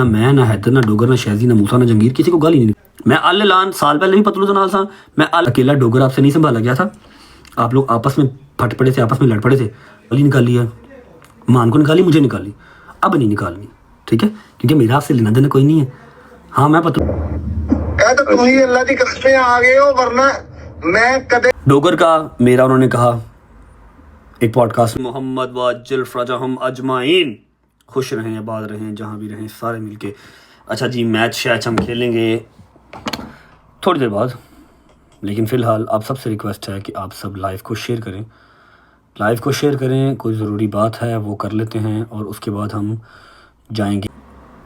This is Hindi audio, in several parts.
मैं ना हैदर ना डोगर ना शहजी ना मूसा ना जंगीर किसी को गाली नहीं। मैं अल्लाह साल पहले भी पतलू नाल था। मैं अकेला डोगर आपसे नहीं संभाला गया था। आप लोग आपस में फट पड़े थे, आपस में लड़ पड़े थे, गाली निकाली है, मान को निकाली, मुझे निकाली, अब नहीं निकालनी, ठीक है, क्योंकि मेरा आपसे लेना देना कोई नहीं है। हाँ मैं पतलू तो तुम ही अल्लाह की कसमें आ गए हो, वरना मैं कदे डोगर का मेरा उन्होंने कहा एक पॉडकास्ट, मोहम्मद वाजिल फ्रजहम अजमाइन, खुश रहें, आबाद रहें, जहाँ भी रहें सारे मिलके। अच्छा जी, मैच शैच हम खेलेंगे थोड़ी देर बाद, लेकिन फ़िलहाल आप सबसे रिक्वेस्ट है कि आप सब लाइव को शेयर करें, लाइव को शेयर करें। कोई ज़रूरी बात है वो कर लेते हैं और उसके बाद हम जाएंगे।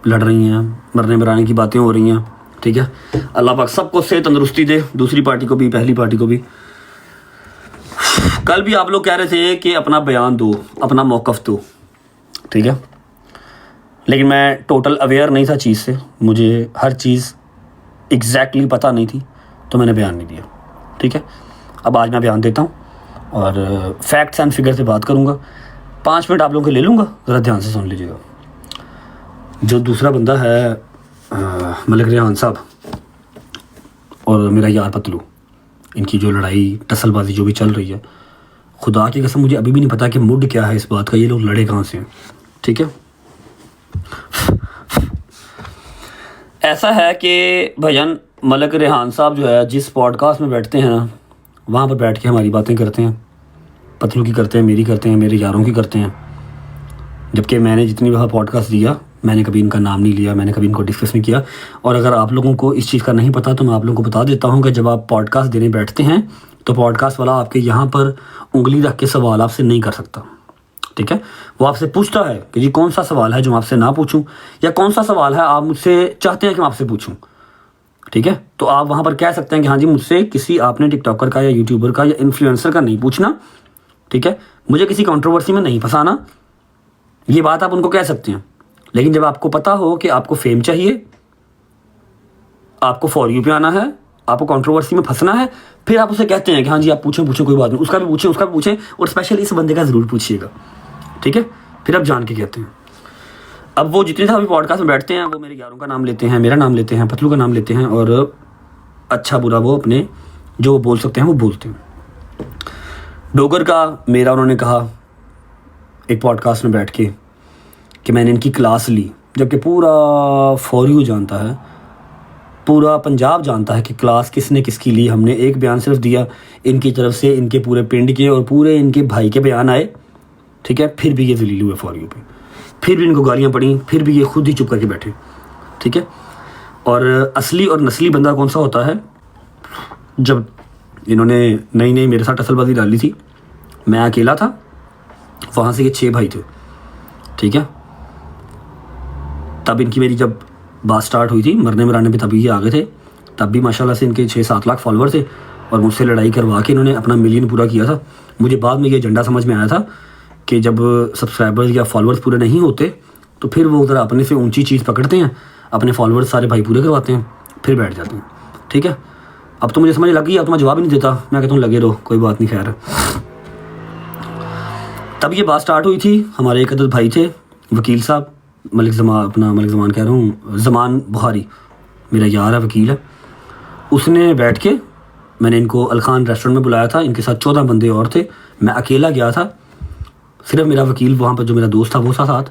लड़ रही हैं, मरने मराने की बातें हो रही हैं, ठीक है। अल्लाह पाक सबको सेहत तंदुरुस्ती दे, दूसरी पार्टी को भी, पहली पार्टी को भी। कल भी आप लोग कह रहे थे कि अपना बयान दो, अपना मौक़िफ़ दो, ठीक है, लेकिन मैं टोटल अवेयर नहीं था चीज़ से, मुझे हर चीज़ एग्जैक्टली पता नहीं थी, तो मैंने बयान नहीं दिया, ठीक है। अब आज मैं बयान देता हूँ और फैक्ट्स एंड फिगर से बात करूँगा। 5 मिनट आप लोगों के ले लूँगा, ज़रा ध्यान से सुन लीजिएगा। जो दूसरा बंदा है मलिक रेहान साहब और मेरा यार पतलू, इनकी जो लड़ाई टसलबाजी जो भी चल रही है, खुदा की कसम मुझे अभी भी नहीं पता कि मुड क्या है इस बात का, ये लोग लड़े कहाँ से हैं, ठीक है। ऐसा है कि भजन मलिक रेहान साहब जो है जिस पॉडकास्ट में बैठते हैं ना, वहाँ पर बैठ के हमारी बातें करते हैं, पतलू की करते हैं, मेरी करते हैं, मेरे यारों की करते हैं। जबकि मैंने जितनी बार पॉडकास्ट दिया, मैंने कभी इनका नाम नहीं लिया, मैंने कभी इनको डिस्कस नहीं किया। और अगर आप लोगों को इस चीज़ का नहीं पता तो मैं आप लोगों को बता देता हूँ कि जब आप पॉडकास्ट देने बैठते हैं तो पॉडकास्ट वाला आपके यहाँ पर उंगली रख के सवाल आपसे नहीं कर सकता, ठीक है। वो आपसे पूछता है कि जी कौन सा सवाल है जो मैं आपसे ना पूछूं, या कौन सा सवाल है आप मुझसे चाहते हैं कि मैं आपसे पूछूं, ठीक है। तो आप वहाँ पर कह सकते हैं कि हाँ जी मुझसे किसी आपने टिकटॉकर का या यूट्यूबर का या इन्फ्लुएंसर का नहीं पूछना, ठीक है, मुझे किसी कंट्रोवर्सी में नहीं फंसाना, ये बात आप उनको कह सकते हैं। लेकिन जब आपको पता हो कि आपको फेम चाहिए, आपको फॉर यू पे आना है, आपको कंट्रोवर्सी में फंसना है, फिर आप उसे कहते हैं कि हाँ जी आप पूछें कोई बात नहीं, उसका भी पूछें, उसका भी पूछें, और स्पेशली इस बंदे का ज़रूर पूछिएगा, ठीक है। फिर आप जान के कहते हैं। अब वो जितने अभी पॉडकास्ट में बैठते हैं वो मेरे यारों का नाम लेते हैं, मेरा नाम लेते हैं, पतलू का नाम लेते हैं, और अच्छा बुरा वो अपने जो वो बोल सकते हैं वो बोलते हैं। डोगर का मेरा उन्होंने कहा एक पॉडकास्ट में बैठ के कि मैंने इनकी क्लास ली, जबकि पूरा फॉर यू जानता है, पूरा पंजाब जानता है कि क्लास किसने किसकी ली। हमने एक बयान सिर्फ दिया इनकी तरफ से, इनके पूरे पिंड के और पूरे इनके भाई के बयान आए, ठीक है, फिर भी ये जलील हुए फॉर यू पे, फिर भी इनको गालियाँ पड़ी, फिर भी ये खुद ही चुप करके बैठे, ठीक है। और असली और नस्ली बंदा कौन सा होता है, जब इन्होंने नई नई मेरे साथ टसलबाजी डाली थी, मैं अकेला था, वहाँ से ये 6 भाई थे, ठीक है। तब इनकी मेरी जब बात स्टार्ट हुई थी मरने मराने पे, तभी ये आगे थे, तब भी माशाल्लाह से इनके 6-7 लाख फॉलोअर थे, और मुझसे लड़ाई करवा के इन्होंने अपना मिलियन पूरा किया था। मुझे बाद में ये एजेंडा समझ में आया था कि जब सब्सक्राइबर्स या फॉलोअर्स पूरे नहीं होते तो फिर वो उधर अपने से ऊंची चीज़ पकड़ते हैं, अपने फॉलोअर्स सारे भाई पूरे करवाते हैं, फिर बैठ जाते हैं, ठीक है। अब तो मुझे समझ लग गई, अब तो मैं जवाब ही नहीं देता, मैं कहता हूँ लगे रहो, कोई बात नहीं, खैर। तब ये बात स्टार्ट हुई थी, हमारे एक अदद भाई थे वकील साहब, मलिक ज़मान कह रहा हूँ, ज़मान बुखारी, मेरा यार है, वकील है। उसने बैठ के, मैंने इनको अलखान रेस्टोरेंट में बुलाया था, इनके साथ 14 बंदे और थे, मैं अकेला गया था, सिर्फ मेरा वकील वहाँ पर जो मेरा दोस्त था वो साथ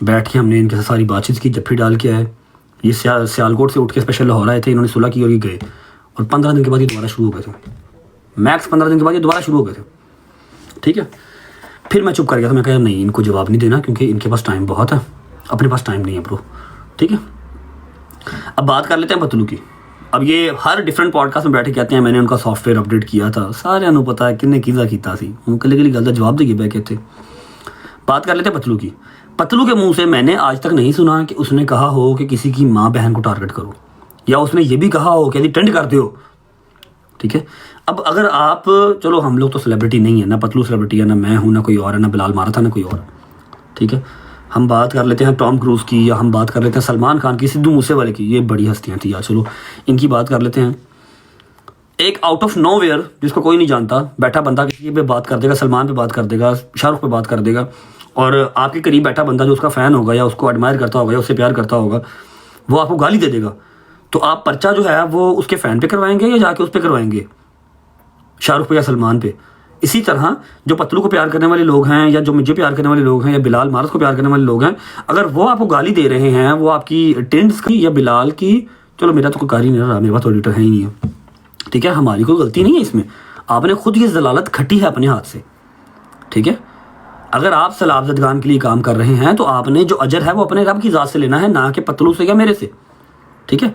बैठ के हमने इनके साथ सारी बातचीत की, जफ्फी डाल के आए। ये सियालकोट से उठ के स्पेशल लाहौर आए थे, इन्होंने सुलह की और ये गए, और 15 दिन के बाद ये दोबारा शुरू हो गए थे, मैक्स 15 दिन के बाद ये दोबारा शुरू हो गए थे, ठीक है। फिर मैं चुप कर गया था, मैं कहा नहीं इनको जवाब नहीं देना, क्योंकि इनके पास टाइम बहुत है, अपने पास टाइम नहीं है ब्रो, ठीक है। अब बात कर लेते हैं पतलू की। अब ये हर डिफरेंट पॉडकास्ट में बैठे कहते हैं मैंने उनका सॉफ्टवेयर अपडेट किया था, सारे को पता है किन्ने किया कीता सी, कल गल का जवाब देगी बह कहते। बात कर लेते हैं पतलू की। पतलू के मुंह से मैंने आज तक नहीं सुना कि उसने कहा हो कि किसी की माँ बहन को टारगेट करो, या उसने ये भी कहा हो कि यदि ट्रेंड करते हो, ठीक है। अब अगर आप, चलो हम लोग तो सेलिब्रिटी नहीं है ना, पतलू सेलिब्रिटी है ना, मैं हूँ ना कोई और है, ना बिलाल मारा था ना कोई और, ठीक है। हम बात कर लेते हैं टॉम क्रूज़ की, या हम बात कर लेते हैं सलमान खान की, सिद्धू मूसेवाले की, ये बड़ी हस्तियाँ थी यार, चलो इनकी बात कर लेते हैं। एक आउट ऑफ नोवेयर जिसको कोई नहीं जानता बैठा बंदा किसी पे बात कर देगा, सलमान पे बात कर देगा, शाहरुख पे बात कर देगा, और आपके करीब बैठा बंदा जो उसका फ़ैन होगा या उसको एडमायर करता होगा या उससे प्यार करता होगा, वो आपको गाली दे देगा, तो आप पर्चा जो है वो उसके फ़ैन पे करवाएंगे या जाके उस पर करवाएंगे, शाहरुख पे या सलमान पे। इसी तरह जो पतलू को प्यार करने वाले लोग हैं या जो मुझे प्यार करने वाले लोग हैं या बिलाल मारस को प्यार करने वाले लोग हैं, अगर वो आपको गाली दे रहे हैं, वो आपकी टिंड्स की या बिलाल की, चलो मेरा तो कोई कार ही नहीं रहा, मेरे पास तो एडिटर है ही नहीं है, ठीक है, हमारी कोई गलती नहीं है इसमें, आपने खुद ये जलालत खटी है अपने हाथ से, ठीक है। अगर आप सलाब ज़दगान के लिए काम कर रहे हैं तो आपने जो अजर है वो अपने रब की ज़ात से लेना है, ना कि पतलू से या मेरे से, ठीक है।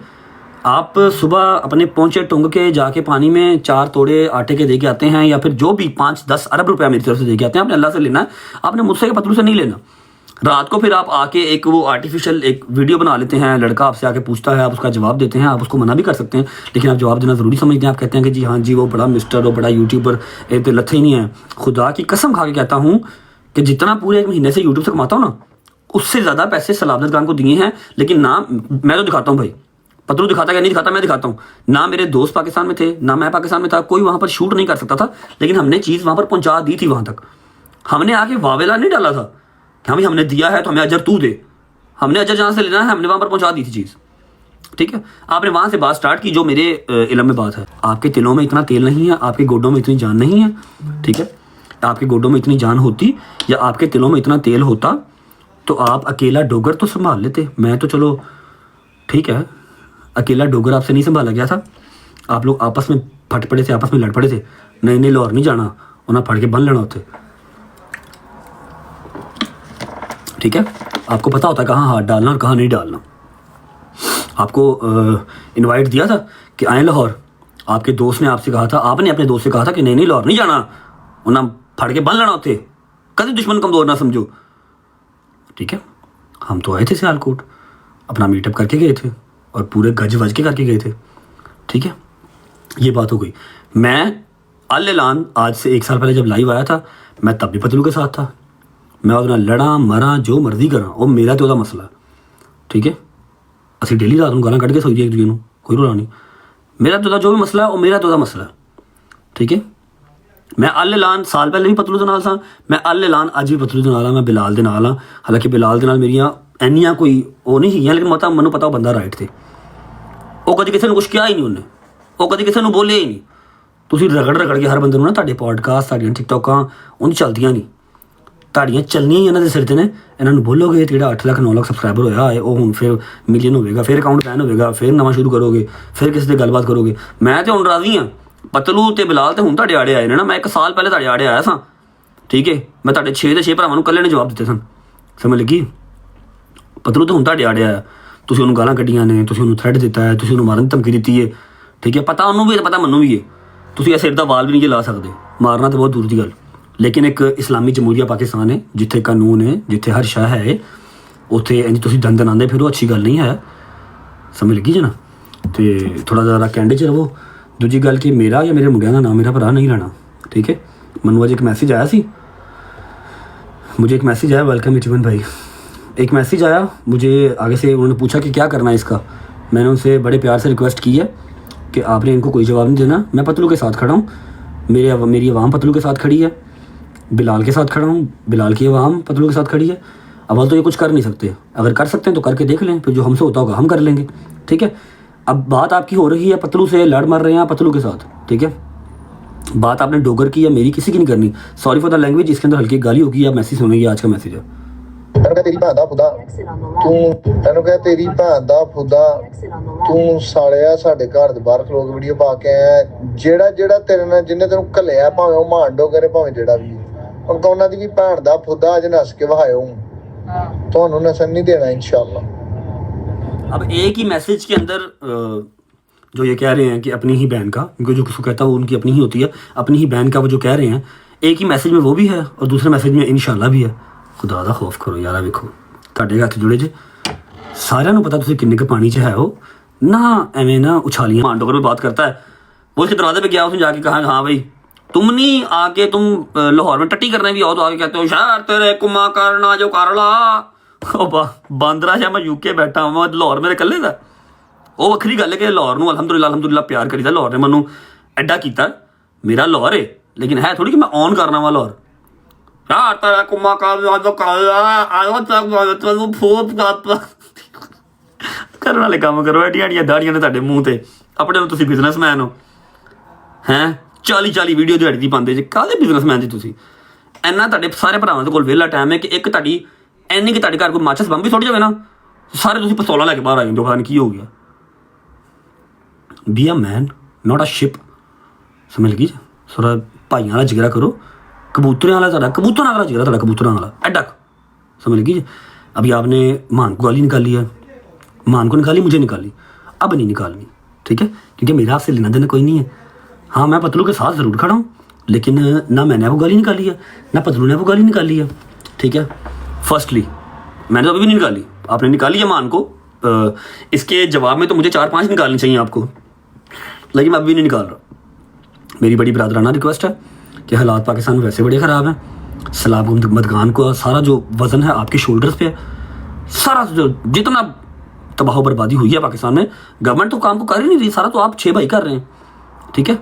आप सुबह अपने पहुँचे टुंग के जाके पानी में 4 तोड़े आटे के दे के आते हैं, या फिर जो भी 5-10 अरब रुपया मेरी तरफ से दे के आते हैं, आपने अल्लाह से लेना है, आपने मुझसे या पतलू से नहीं लेना। रात को फिर आप आके एक वो आर्टिफिशियल एक वीडियो बना लेते हैं, लड़का आपसे आके पूछता है, आप उसका जवाब देते हैं, आप उसको मना भी कर सकते हैं, लेकिन आप जवाब देना ज़रूरी समझते हैं। आप कहते हैं कि जी हाँ जी वो बड़ा मिस्टर वो बड़ा यूट्यूबर, ये तो लथे ही नहीं है। खुदा की कसम खा के कहता हूँ कि जितना पूरे 1 महीने से यूट्यूब से कमाता हूँ ना, उससे ज़्यादा पैसे सलाबत खान को दिए हैं। लेकिन ना मैं तो दिखाता हूँ भाई, पतलू दिखाता क्या नहीं दिखाता, मैं दिखाता हूँ ना। मेरे दोस्त पाकिस्तान में थे ना मैं पाकिस्तान में था, कोई वहाँ पर शूट नहीं कर सकता था, लेकिन हमने चीज़ वहाँ पर पहुँचा दी थी वहाँ तक। हमने आके वावेला नहीं डाला था कि भाई हमने दिया है तो हमें अजर तू दे, हमने अजर जहाँ से लेना है हमने वहाँ पर पहुँचा दी थी चीज़, ठीक है। आपने वहाँ से बात स्टार्ट की, जो मेरे इल्म में बात है। आपके तिलों में इतना तेल नहीं है, आपके गोडों में इतनी जान नहीं है, ठीक है। आपके गोडों में इतनी जान होती या आपके तिलों में इतना तेल होता तो आप अकेला डोगर तो संभाल लेते। मैं तो चलो ठीक है, अकेला डोगर आपसे नहीं संभाला गया था, आप लोग आपस में फट पड़े थे, आपस में लड़ पड़े थे, नहीं लाहौर नहीं जाना, उन्हें फट के बन लेना होते, ठीक है। आपको पता होता है कहाँ हाथ डालना और कहाँ नहीं डालना। आपको इनवाइट दिया था कि आए लाहौर, आपके दोस्त ने आपसे कहा था, आपने अपने दोस्त से कहा था कि नहीं लाहौर नहीं जाना, उन्हें फट के बन लेना होते, कभी दुश्मन कमज़ोर ना समझो, ठीक है। हम तो आए थे सियालकोट, अपना मीटअप करके गए थे और पूरे गज वज के करके गए थे, ठीक है। ये बात हो गई। मैं अल-ऐलान आज से 1 साल पहले जब लाइव आया था, मैं तब भी पतलू के साथ था, मैं ਉਹਦੇ ਨਾਲ लड़ा मरा जो मर्जी करा, वो मेरा तो ਉਹਦਾ मसला, ठीक है। ਅਸੀਂ डेली रात ਨੂੰ ਗਾਲਾਂ ਕੱਢ ਕੇ ਸੋਈਏ ਇੱਕ ਦੂਜੇ ਨੂੰ, कोई रोला नहीं, मेरा तो जो भी मसला है वो मेरा तो मसला, ठीक है। मैं अल-ऐलान साल पहले भी पतलू ਦੇ ਨਾਲ ਸਾਂ, मैं अल-ऐलान ਅੱਜ ਵੀ पतलू ਦੇ ਨਾਲ ਆ, मैं बिलाल ਦੇ ਨਾਲ ਆ। हालांकि बिलाल ਦੇ ਨਾਲ ਮੇਰੀਆਂ ਇੰਨੀਆਂ ਕੋਈ ਉਹ ਨਹੀਂ ਸੀਗੀਆਂ, लेकिन ਮੈਨੂੰ पता ਉਹ ਬੰਦਾ ਰਾਈਟ ਤੇ, ਉਹ ਕਦੀ ਕਿਸੇ ਨੂੰ ਕੁਝ ਕਿਹਾ ਹੀ ਨਹੀਂ, ਉਹਨੇ ਉਹ ਕਦੀ ਕਿਸੇ ਨੂੰ ਬੋਲਿਆ ਹੀ ਨਹੀਂ। ਤੁਸੀਂ ਰਗੜ ਕੇ ਹਰ ਬੰਦੇ ਨੂੰ ਨਾ, ਤੁਹਾਡੇ ਪੋਡਕਾਸਟ ਤੁਹਾਡੀਆਂ ਟਿਕਟੋਕਾਂ ਉਹਨੂੰ ਚੱਲਦੀਆਂ ਨਹੀਂ, ਤੁਹਾਡੀਆਂ ਚੱਲਣੀਆਂ ਹੀ ਇਹਨਾਂ ਦੇ ਸਿਰ ਤੇ ਨੇ। ਇਹਨਾਂ ਨੂੰ ਬੋਲੋਗੇ ਤੇ ਜਿਹੜਾ 8 ਲੱਖ 9 ਲੱਖ ਸਬਸਕ੍ਰਾਈਬਰ ਹੋਇਆ ਹੈ ਉਹ ਹੁਣ ਫਿਰ ਮਿਲੀਅਨ ਹੋਵੇਗਾ, ਫਿਰ ਅਕਾਊਂਟ ਬੈਨ ਹੋਵੇਗਾ, ਫਿਰ ਨਵਾਂ ਸ਼ੁਰੂ ਕਰੋਗੇ, ਫਿਰ ਕਿਸੇ ਦੇ ਗੱਲਬਾਤ ਕਰੋਗੇ। ਮੈਂ ਤੇ ਹੁਣ ਰਾਜ਼ੀ ਹਾਂ, ਪਤਲੂ ਤੇ ਬਿਲਾਲ ਤੇ ਹੁਣ ਤੁਹਾਡੇ ਆੜੇ ਆਏ ਨੇ ਨਾ, ਮੈਂ 1 ਸਾਲ ਪਹਿਲੇ ਤੁਹਾਡੇ ਆੜੇ ਆਇਆ ਸਾਂ, ਠੀਕ ਹੈ। ਮੈਂ ਤੁਹਾਡੇ 6 ਦੇ 6 ਭਰਾਵਾਂ ਨੂੰ ਇਕੱਲੇ ਨੇ ਜਵਾਬ ਦਿੱਤੇ ਸਨ, ਸਮਝ ਲੱਗੀ। ਪਤਲੂ ਤੇ ਹੁਣ ਤੁਹਾਡੇ ਆੜੇ ਆਇਆ, ਤੁਸੀਂ ਉਹਨੂੰ ਗਾਲਾਂ ਕੱਢੀਆਂ ਨੇ, ਤੁਸੀਂ ਉਹਨੂੰ ਥ੍ਰੈਡ ਦਿੱਤਾ ਹੈ, ਤੁਸੀਂ ਉਹਨੂੰ ਮਾਰਨ ਦੀ ਧਮਕੀ ਦਿੱਤੀ ਹੈ, ਠੀਕ ਹੈ। ਪਤਾ ਉਹਨੂੰ ਵੀ ਹੈ, ਪਤਾ ਮੈਨੂੰ ਵੀ ਹੈ, ਤੁਸੀਂ ਇਹ ਸਿਰ ਦਾ ਵਾਲ ਵੀ ਨਹੀਂ ਲਾ ਸਕਦੇ, ਮਾਰਨਾ ਤਾਂ ਬਹੁਤ ਦੂਰ ਦੀ ਗੱਲ। लेकिन एक इस्लामी जमहूरिया पाकिस्तान है जिथे कानून है, जिथे हर शाह है, उत्थे इंज तुसीं दंद नांदे फिरो, अच्छी गल नहीं है, समझ लगी जी ना। तो थोड़ा ज़्यादा कैंडे च रवो। दूजी गल कि मेरा या मेरे मुंडियां दा नाम मेरा भरा नहीं लेना, ठीक है। मैनू अज एक मैसेज आया सी, मुझे एक मैसेज आया, वेलकम इचवन भाई, एक मैसेज आया मुझे आगे से, उन्होंने पूछा कि क्या करना है इसका। मैंने उनसे बड़े प्यार से रिक्वेस्ट की है कि आपने इनको कोई जवाब नहीं देना, मैं पतलू के साथ खड़ा हूँ, मेरी आवाम पतलू के साथ खड़ी है, बिलाल के साथ खड़ा हूँ, बिलाल की आवाम पतलू के साथ खड़ी है। अव्वल तो ये कुछ कर नहीं सकते, अगर कर सकते हैं तो करके देख लें, फिर जो हमसे होता होगा हम कर लेंगे, ठीक है। अब बात आपकी हो रही है पतलू से, लड़ मर रहे हैं पतलू के साथ, ठीक है। बात आपने डोगर की या मेरी किसी की नहीं करनी, सॉरी फॉर द लैंग्वेज, इसके अंदर हल्की गाली होगी। या मैसेज सुनेगी, आज का मैसेज है। ਤੈਨੂੰ ਕਹ ਤੇਰੀ ਭੈਣ ਦਾ ਫੁੱਦਾ ਤੈਨੂੰ ਕਹ ਤੇਰੀ ਭੈਣ ਦਾ ਫੁੱਦਾ, ਤੂੰ ਸਾਲਿਆ ਸਾਡੇ ਘਰ ਦੇ ਬਾਹਰ ਖਲੋ ਕੇ ਵੀਡੀਓ ਪਾ ਕੇ ਆਇਆ, ਜਿਹੜਾ ਤੇਰੇ ਨਾਲ ਜਿਹਨੇ ਤੈਨੂੰ ਘੱਲਿਆ, ਭਾਵੇਂ ਉਹ ਮਾਂਡੋ ਕਰੇ ਭਾਵੇਂ ਜਿਹੜਾ ਵੀ, ਹੁਣ ਕਹ ਉਹਨਾਂ ਦੀ ਵੀ ਭੈਣ ਦਾ ਫੁੱਦਾ ਅੱਜ ਨੱਸ ਕੇ ਵਹਾਇਓ, ਤੁਹਾਨੂੰ ਨਸਣ नहीं देना इंशाल्लाह। अब एक ही मैसेज के अंदर जो ये कह रहे हैं कि अपनी ही बहन का, क्योंकि जो किसको कहता है वो उनकी अपनी ही होती है, अपनी ही बहन का वो जो कह रहे हैं, एक ही मैसेज में वो भी है और दूसरे मैसेज में इंशाल्लाह भी है। खुदा दा खौफ करो यार, वेखो ਤੁਹਾਡੇ ਹੱਥ जुड़े जे, सारिਆਂ ਨੂੰ पता ਤੁਸੀਂ किन्ने के पानी च है हो ना, एवें ना उछालियाँ मांडो कर बात करता है। वो उसके दरवाजे पे गया, उसने जाके कहा हाँ भाई तुम नहीं आके, तुम लाहौर में टट्टी करने भी आओ तो आके कहते हो शार तेरे कुमा करना जो कर ला, बांदरा शाह मैं यूके बैठा मैं लाहौर मेरे कल्ले दा। वो वक्री गल है कि लाहौर नूं अलहमदुलिल्लाह प्यार करीदा, लाहौर ने मैनू एडा कीता, मेरा लाहौर है, लेकिन है थोड़ी कि मैं ऑन करना वा लाहौर, यार तेरा कुम्मा का आयो तक ਤੈਨੂੰ ਫੋਨ ਕਰਨ ਵਾਲੇ ਕੰਮ ਕਰੋ। ਐਡੀਆਂ ਦਾੜੀਆਂ ਨੇ ਤੁਹਾਡੇ ਮੂੰਹ ਤੇ, ਆਪਣੇ ਨੂੰ ਤੁਸੀਂ ਬਿਜ਼ਨਸਮੈਨ ਹੋ ਹੈਂ। 40 ਵੀਡੀਓ ਦਿਹਾੜੀ ਦੀ ਪਾਉਂਦੇ ਜੇ, ਕਾਹਦੇ ਬਿਜ਼ਨਸਮੈਨ ਜੀ ਤੁਸੀਂ? ਇੰਨਾ ਤੁਹਾਡੇ ਸਾਰੇ ਭਰਾਵਾਂ ਦੇ ਕੋਲ ਵਿਹਲਾ ਟਾਈਮ ਹੈ ਕਿ ਇੱਕ ਤੁਹਾਡੀ ਇੰਨੀ ਕਿ ਤੁਹਾਡੇ ਘਰ ਕੋਈ ਮਾਚਸ ਬੰਬ ਵੀ ਸੁੱਟ ਜਾਵੇ ਨਾ, ਸਾਰੇ ਤੁਸੀਂ ਪਿਸਤੌਲਾਂ ਲੈ ਕੇ ਬਾਹਰ ਆ ਜਾਂਦੇ ਹੋ। ਪਤਾ ਨਹੀਂ ਕੀ ਹੋ ਗਿਆ। Be a man not a ship. ਸਮਝ ਗਈ? ਥੋੜਾ ਭਾਈਆਂ ਵਾਲਾ ਜਿਗਰਾ ਕਰੋ। कबूतरों वाला ਤੁਹਾਡਾ कबूतरों वाला जिगरा, ਤੁਹਾਡਾ कबूतरों वाला एडा। समझ लगी? अभी आपने मान को गाली निकाली है, मान को निकाली, मुझे निकाली, अब नहीं निकालनी, ठीक है? क्योंकि मेरा आपसे लेना देना कोई नहीं है। हाँ, मैं पतलू के साथ ज़रूर खड़ा हूँ, लेकिन ना मैंने वो गाली निकाली है ना पतलू ने वो गाली निकाली है, ठीक है? फर्स्टली मैंने तो अभी भी नहीं निकाली, आपने निकाली है मान को। इसके जवाब में तो मुझे 4-5 निकालनी चाहिए आपको, लेकिन मैं अभी नहीं निकाल रहा। मेरी बड़ी बरादराना रिक्वेस्ट है कि हालात पाकिस्तान में वैसे बड़े ख़राब हैं। सलाब मदगान को सारा जो वज़न है आपके शोल्डर्स पे है। सारा जो जितना तबाह बर्बादी हुई है पाकिस्तान में, गवर्नमेंट तो काम को कर ही नहीं रही, सारा तो आप 6 भाई कर रहे हैं, ठीक है?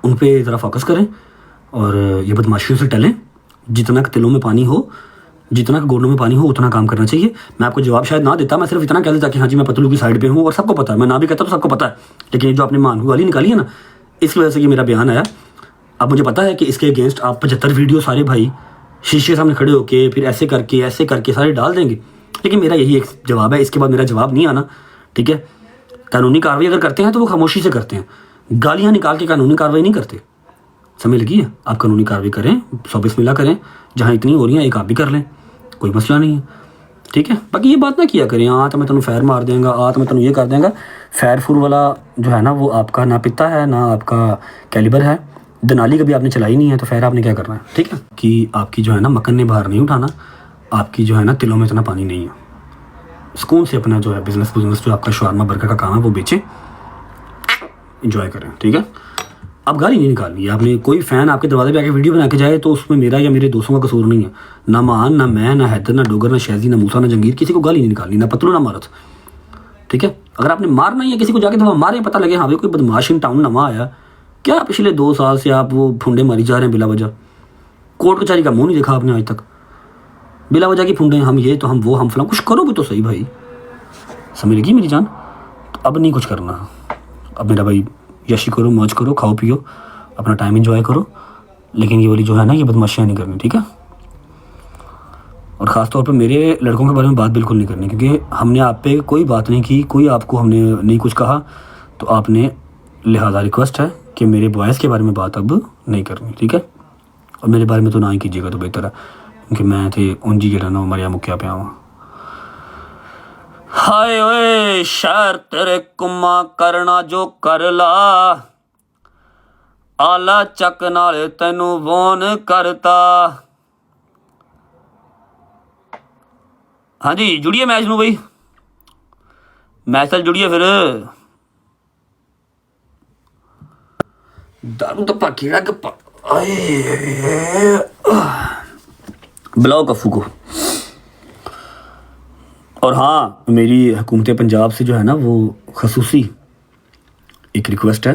उन पे ज़रा फोकस करें और ये बदमाशियों से टलें। जितना तिलों में पानी हो, जितना गोडों में पानी हो, उतना काम करना चाहिए। मैं आपको जवाब शायद ना देता, मैं सिर्फ इतना कह देता कि हाँ जी मैं पतलू की साइड पे हूँ, और सबको पता है। मैं ना भी कहता तो सबको पता है, लेकिन ये जो आपने मान को गाली निकाली है ना, इसकी वजह से ये मेरा बयान आया। अब मुझे पता है कि इसके अगेंस्ट आप 75 वीडियो सारे भाई शीशे के सामने खड़े होके फिर ऐसे करके सारे डाल देंगे, लेकिन मेरा यही एक जवाब है। इसके बाद मेरा जवाब नहीं आना, ठीक है? कानूनी कार्रवाई अगर करते हैं तो वो खामोशी से करते हैं, गालियाँ निकाल के कानूनी कार्रवाई नहीं करते। समझ लगी है? आप कानूनी कार्रवाई करें, 100 बिस्मिल्लाह करें। जहाँ इतनी हो रही हैं एक आप भी कर लें, कोई मसला नहीं है, ठीक है? बाकी ये बात ना किया करें, हाँ तो मैं तेन फैर मार देंगे, हाँ तो मैं तेन ये कर देंगे। फैर फूर वाला जो है ना, वो आपका ना पिता है ना आपका कैलिबर है। दनाली कभी आपने चलाई नहीं है, तो फिर आपने क्या करना है, ठीक है? कि आपकी जो है ना मक्खन ने बाहर नहीं उठाना, आपकी जो है ना तिलों में इतना पानी नहीं है। सुकून से अपना जो है बिजनेस जो आपका शवारमा बर्गर का काम है वो बेचें, इंजॉय करें, ठीक है? अब गाली नहीं निकालनी है आपने। कोई फ़ैन आपके दरवाजे पे आके वीडियो बना के जाए तो उसमें मेरा या मेरे दोस्तों का कसूर नहीं है। ना मान, ना मैं, ना हैदर, ना डोगर, ना शहजी, ना मूसा, ना जंगीर, किसी को गाली नहीं निकालनी, ना पतलू, ना मारत, ठीक है? अगर आपने मारना ही है किसी को, जाके तो मारे, पता लगे हाँ भाई कोई बदमाश इन टाउन नवा आया क्या। पिछले 2 साल से आप वो फुंडे मारी जा रहे हैं बिला वजह। कोर्ट कचहरी का मुंह नहीं देखा आपने आज तक, बिला वजह की फुंडे, हम ये तो हम वो हम फला। कुछ करो भी तो सही भाई। समझ लगी मेरी जान? तो अब नहीं कुछ करना। अब मेरा भाई यशी करो, मौज करो, खाओ पियो, अपना टाइम एंजॉय करो, लेकिन ये वाली जो है ना ये बदमाशियाँ नहीं करनी, ठीक है? और ख़ास तौर पे मेरे लड़कों के बारे में बात बिल्कुल नहीं करनी, क्योंकि हमने आप पे कोई बात नहीं की, कोई आपको हमने नहीं कुछ कहा, तो आपने लिहाजा रिक्वेस्ट है कि मेरे बॉयज़ के बारे में बात अब नहीं करनी, ठीक है? और मेरे बारे में तो ना ही कीजिएगा तो बेहतर है, क्योंकि मैं थे उंजी जरा ना मरिया मुक्या पे आवा। हाय ओए शहर तेरे कुम्मा करना जो कर ला, आला चक नाले तेनू वोन करता। हाँ जी जुड़िए मैच नू बई, मैच तक जुड़िए फिर। दारू तो कीड़ा बुलाओ कफू को। और हाँ, मेरी हुकूमत पंजाब से जो है ना वो खसूसी एक रिक्वेस्ट है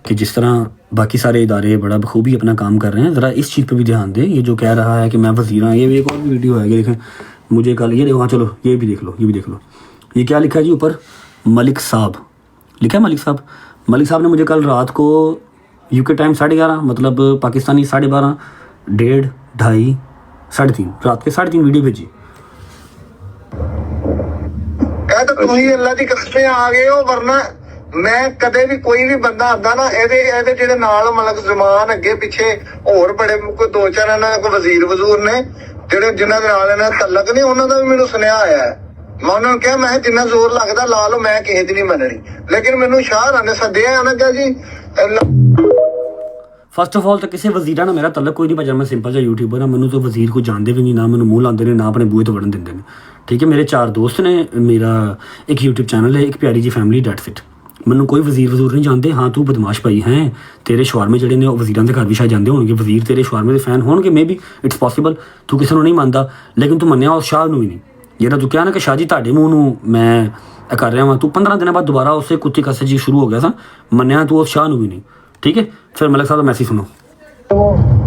कि जिस तरह बाकी सारे इदारे बड़ा बखूबी अपना काम कर रहे हैं, ज़रा इस चीज़ पे भी ध्यान दें। ये जो कह रहा है कि मैं वज़ीर हाँ, ये एक और भी वीडियो है, ये देखें मुझे कल, ये देखो, हाँ चलो ये भी देख लो, ये भी देख लो। ये क्या लिखा है जी ऊपर? मलिक साहब लिखा है, मलिक साहब। मलिक साहब ने मुझे कल रात को यूके टाइम 11:30, मतलब पाकिस्तानी 12:30, 1:30, 2:30, 3:30, रात के 3:30 वीडियो भेजी। तो ਤੁਸੀਂ ਅੱਲਾ ਦੀ ਕਸਮ ਆ ਗਏ ਹੋ, ਵਰਨਾ ਮੈਂ ਕਦੇ ਵੀ ਕੋਈ ਵੀ ਬੰਦਾ ਆਂਦਾ ਨਾ ਇਹਦੇ ਜਿਹੜੇ ਨਾਲ ਮਲਕ ਜ਼ਮਾਨ ਅੱਗੇ ਪਿੱਛੇ ਹੋਰ ਬੜੇ ਕੋਈ 2-4 ਇਹਨਾਂ ਕੋਈ ਵਜ਼ੀਰ ਵਜ਼ੂਰ ਨੇ ਜਿਹੜੇ ਜਿਨ੍ਹਾਂ ਦੇ ਨਾਲ ਇਹਨਾਂ ਤਲਕ ਨਹੀਂ, ਉਹਨਾਂ ਦਾ ਵੀ ਮੈਨੂੰ ਸੁਨੇਹਾ ਆਇਆ ਹੈ। ਮੈਂ ਉਹਨਾਂ ਨੂੰ ਕਿਹਾ ਮੈਂ ਜਿੰਨਾ ਜ਼ੋਰ ਲੱਗਦਾ ਲਾ ਲਓ, ਮੈਂ ਕਿਸੇ ਦੀ ਨਹੀਂ ਮੰਨਣੀ। ਲੇਕਿਨ ਮੈਨੂੰ ਸ਼ਾਹਰਾਂ ਨੇ ਸੱਦਿਆ, ਉਹਨਾਂ ਕਿਹਾ ਜੀ फस्ट ऑफ ऑल तो किसी वजीर ना मेरा तलक कोई नहीं भाई, मैं सिंपल जहा यूट्यूबर हाँ, मैंने तो वजीर को जानते भी नहीं, ना मैंने मूँह लाते हैं, ना अपने बूहे तो वड़न देंगे, ठीक है? मेरे 4 दोस्त ने, मेरा एक यूट्यूब चैनल है, एक प्यारी जी फैमिली, डेट्स इट। मैंने कोई वजीर वजूर नहीं जानते। हाँ तू बदमाश भाई हैं, तेरे शवारमे जोड़े ने वजीरों के घर भी शायद जाते होंगे, वजीर तेरे शवारमे के फैन होंगे, मे बी इट्स पॉसीबल। तू किसी को नहीं मानता, लेकिन तू मन्निया उस शाह भी नहीं। ਜਿਹੜਾ ਤੂੰ ਕਿਹਾ ਨਾ ਕਿ ਸ਼ਾਹ ਜੀ ਤੁਹਾਡੇ ਮੂੰਹ ਨੂੰ ਮੈਂ ਕਰ ਰਿਹਾ ਵਾਂ, ਤੂੰ 15 ਦਿਨਾਂ ਬਾਅਦ ਦੁਬਾਰਾ ਉਸੇ ਕੁੱਤੀ ਕਾਸੇ ਜੀ ਸ਼ੁਰੂ ਹੋ ਗਿਆ ਸਾਂ, ਮੰਨਿਆ ਤੂੰ ਉਸ ਸ਼ਾਹ ਨੂੰ ਵੀ ਨਹੀਂ, ਠੀਕ ਹੈ? ਫਿਰ ਮਲਕ ਸਾਹਿਬ ਦਾ ਮੈਸੇਜ ਸੁਣੋ।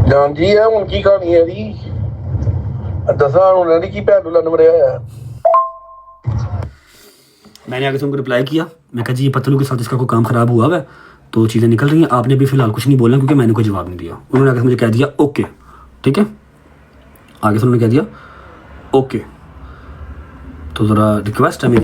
ਜਾਨ ਜੀ ਹੈ ਹੁਣ ਕੀ ਕਹਾਣੀ ਹੈ ਜੀ? दसा उन्होंने की भैन नूं लन्न मरिया है। मैंने आगे से उनको रिप्लाई किया, मैं कहा जी ये पतलू के साथ इसका कोई काम ख़राब हुआ है तो चीज़ें निकल रही हैं, आपने भी फ़िलहाल कुछ नहीं बोला क्योंकि मैंने कोई जवाब नहीं दिया। उन्होंने आगे से मुझे कह दिया ओके, ठीक है, आगे से उन्होंने कह दिया ओके। तो ज़रा रिक्वेस्ट है मेरी